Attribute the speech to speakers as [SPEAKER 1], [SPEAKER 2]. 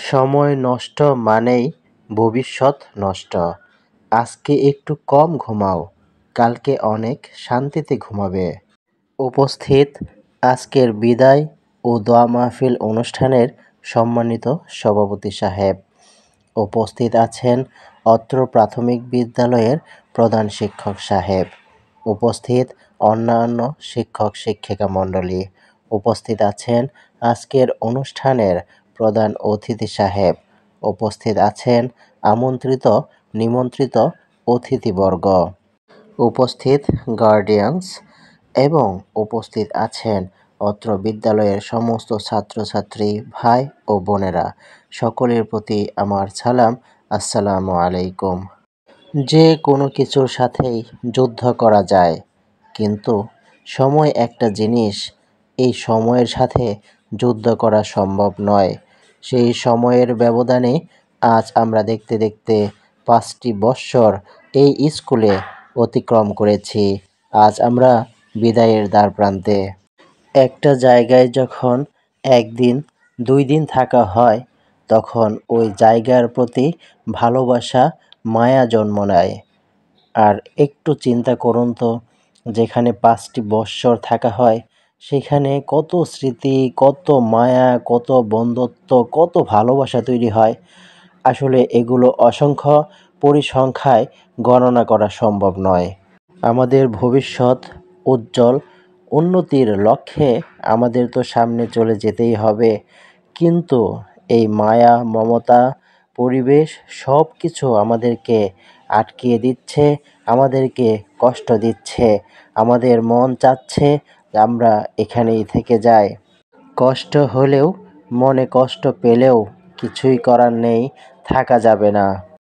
[SPEAKER 1] সময় নষ্ট মানেই ভবিষ্যৎ নষ্ট। আজকে একটু কম ঘুমাও, কালকে অনেক শান্তিতে ঘুমাবে। উপস্থিত আজকের বিদায় ও দোয়া মাহফিল অনুষ্ঠানের সম্মানিত সভাপতি সাহেব, উপস্থিত আছেন অত্র প্রাথমিক বিদ্যালয়ের প্রধান শিক্ষক সাহেব, উপস্থিত অন্যান্য শিক্ষক শিক্ষিকা মণ্ডলী, উপস্থিত আছেন আজকের অনুষ্ঠানের প্রধান অতিথি সাহেব, উপস্থিত আছেন আমন্ত্রিত নিমন্ত্রিত অতিথিবর্গ, উপস্থিত গার্ডিয়ানস এবং উপস্থিত আছেন অত্র বিদ্যালয়ের সমস্ত ছাত্রছাত্রী ভাই ও বোনেরা, সকলের প্রতি আমার সালাম, আসসালামু আলাইকুম। যে কোনো কিছুর সাথেই যুদ্ধ করা যায়, কিন্তু সময় একটা জিনিস, এই সময়ের সাথে যুদ্ধ করা সম্ভব নয়। সেই সময়ের ব্যবধানে আজ আমরা দেখতে দেখতে 5টি বৎসর এই স্কুলে অতিক্রম করেছি। আজ আমরা বিদায়ের দ্বারপ্রান্তে। একটা জায়গায় যখন 1 দিন 2 দিন থাকা হয়, তখন ওই জায়গার প্রতি ভালোবাসা মায়া জন্ম নেয়। আর একটু চিন্তা করুন তো, যেখানে 5টি বৎসর থাকা হয়, সেখানে কত স্মৃতি, কত মায়া, কত বন্ধুত্ব, কত ভালোবাসা তৈরি হয়। আসলে এগুলো অসংখ্য পরিসংখ্যায় গণনা করা সম্ভব নয়। আমাদের ভবিষ্যৎ উজ্জ্বল উন্নতির লক্ষ্যে আমাদের তো সামনে চলে যেতেই হবে, কিন্তু এই মায়া, মমতা, পরিবেশ সব কিছু আমাদেরকে আটকিয়ে দিচ্ছে, আমাদেরকে কষ্ট দিচ্ছে। আমাদের মন চাচ্ছে আমরা এখানেই থেকে যাই। কষ্ট হলেও, মনে কষ্ট পেলেও কিছুই করার নেই, থাকা যাবে না।